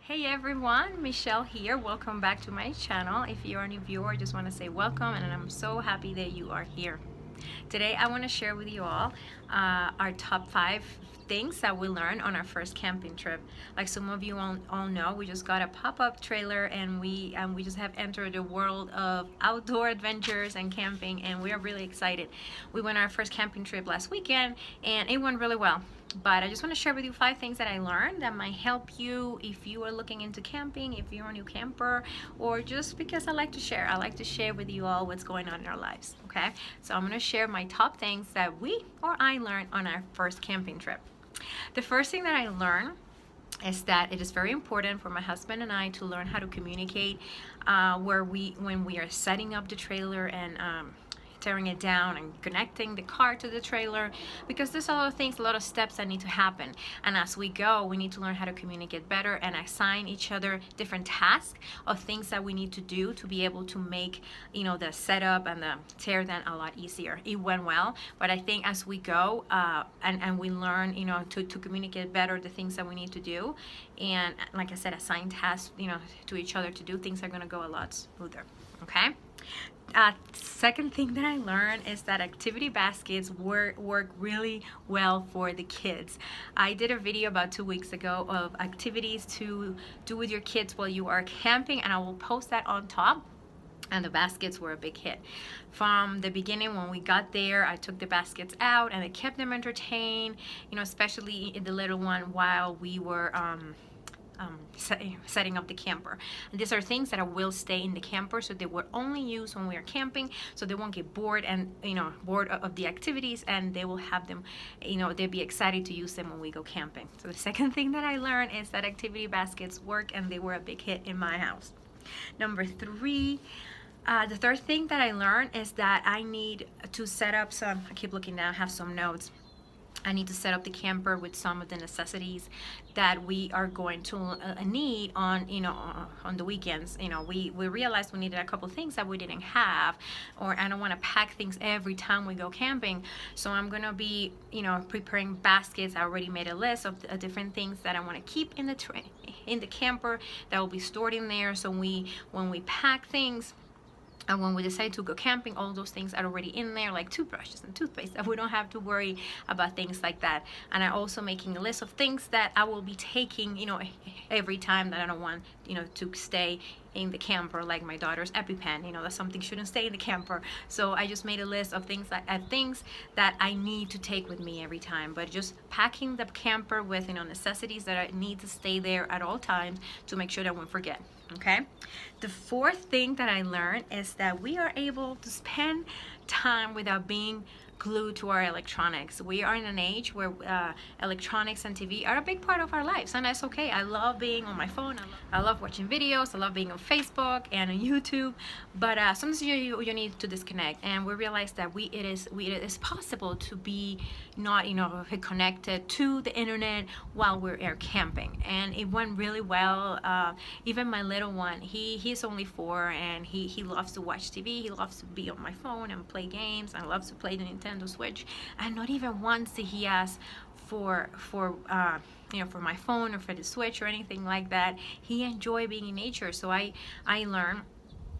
Hey everyone, Michelle here. Welcome back to my channel. If you're a new viewer, I just want to say welcome and I'm so happy that you are here. Today I want to share with you all our top 5 things that we learned on our first camping trip. Like some of you all know, we just got a pop-up trailer and we just have entered the world of outdoor adventures and camping, and we are really excited. We went on our first camping trip last weekend and it went really well. But I just want to share with you 5 things that I learned that might help you if you are looking into camping, if you're a new camper, or just because I like to share. I like to share with you all what's going on in our lives, okay? So I'm going to share my top things that I learned on our first camping trip. The first thing that I learned is that it is very important for my husband and I to learn how to communicate when we are setting up the trailer and tearing it down and connecting the car to the trailer, because there's a lot of things, a lot of steps that need to happen, and as we go we need to learn how to communicate better and assign each other different tasks of things that we need to do to be able to make the setup and the tear down a lot easier. It went well, but I think as we go and we learn to communicate better the things that we need to do, and like I said, assign tasks to each other to do, things are going to go a lot smoother. Okay. Second thing that I learned is that activity baskets work really well for the kids. I did a video about 2 weeks ago of activities to do with your kids while you are camping, and I will post that on top. And the baskets were a big hit. From the beginning, when we got there, I took the baskets out and I kept them entertained, especially the little one while we were setting up the camper. And these are things that will stay in the camper, so they will only use when we are camping, so they won't get bored and bored of the activities, and they will have them, they'll be excited to use them when we go camping. So the second thing that I learned is that activity baskets work, and they were a big hit in my house. Number 3, the third thing that I learned is that I need to set up some, I keep looking down, I have some notes. I need to set up the camper with some of the necessities that we are going to need on the weekends. We realized we needed a couple things that we didn't have, or I don't want to pack things every time we go camping. So I'm gonna be preparing baskets. I already made a list of different things that I want to keep in the camper that will be stored in there. So when we pack things, and when we decide to go camping, all those things are already in there, like toothbrushes and toothpaste, and we don't have to worry about things like that. And I'm also making a list of things that I will be taking, every time that I don't want, to stay in the camper, like my daughter's EpiPen, that's something shouldn't stay in the camper. So I just made a list of things that I need to take with me every time, but just packing the camper with necessities that I need to stay there at all times to make sure that I won't forget. Okay. The fourth thing that I learned is that we are able to spend time without being glued to our electronics. We are in an age where electronics and TV are a big part of our lives, and that's okay. I love being on my phone. I love watching videos. I love being on Facebook and on YouTube. But sometimes you need to disconnect, and we realize that it is possible to be not connected to the internet while we're air camping, and it went really well. Even my little one, he's only 4, and he loves to watch TV. He loves to be on my phone and play games, and loves to play the Nintendo Switch, and not even once did he ask for my phone or for the Switch or anything like that. He enjoyed being in nature. So I learned.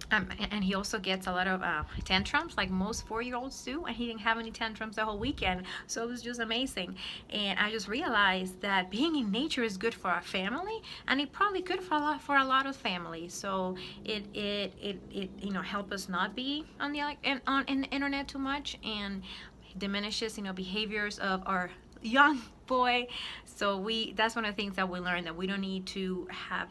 And he also gets a lot of tantrums, like most 4-year-olds do, and he didn't have any tantrums the whole weekend, so it was just amazing. And I just realized that being in nature is good for our family, and it probably good for a lot of families. So it help us not be on the internet too much, and diminishes behaviors of our young boy. So that's one of the things that we learned, that we don't need to have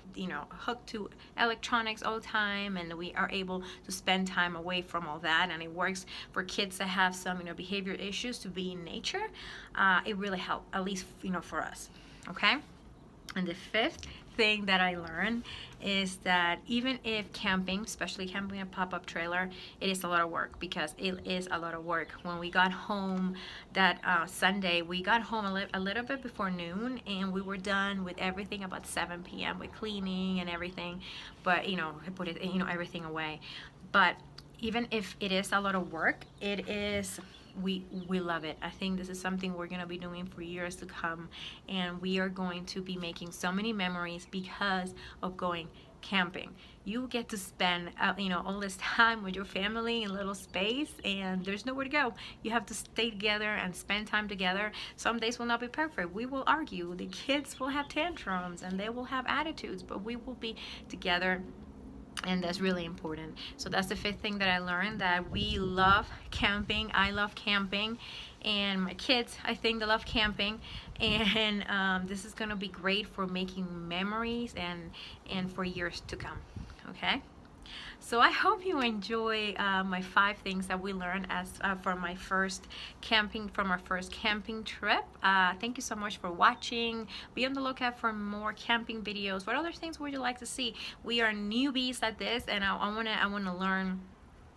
hooked to electronics all the time, and we are able to spend time away from all that. And it works for kids that have some behavior issues to be in nature. It really helped, at least for us. Okay. And the fifth thing that I learned is that even if camping, especially camping a pop-up trailer, it is a lot of work, because it is a lot of work. When we got home that Sunday, we got home a little bit before noon, and we were done with everything about 7 p.m. with cleaning and everything. But I put it everything away. But even if it is a lot of work, it is we love it. I think this is something we're going to be doing for years to come, and we are going to be making so many memories because of going camping. You get to spend all this time with your family in a little space, and there's nowhere to go. You have to stay together and spend time together. Some days will not be perfect. We will argue. The kids will have tantrums and they will have attitudes, but we will be together, and that's really important. So that's the fifth thing that I learned, that we love camping. I love camping, and my kids, I think they love camping, and this is going to be great for making memories and for years to come. Okay, so I hope you enjoy my 5 things that we learned as from our first camping trip. Thank you so much for watching. Be on the lookout for more camping videos. What other things would you like to see? We are newbies at this, and I wanna learn.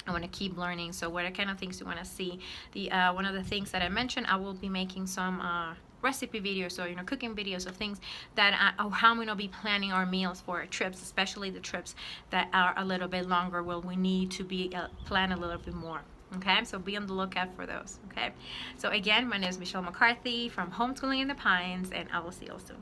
I want to keep learning. So what kind of things do you want to see? One of the things that I mentioned, I will be making some recipe videos, or cooking videos of things that how I'm going to be planning our meals for our trips, especially the trips that are a little bit longer, where we need to be plan a little bit more. Okay, so be on the lookout for those. Okay, so again, my name is Michelle McCarthy from Homeschooling in the Pines, and I will see you all soon.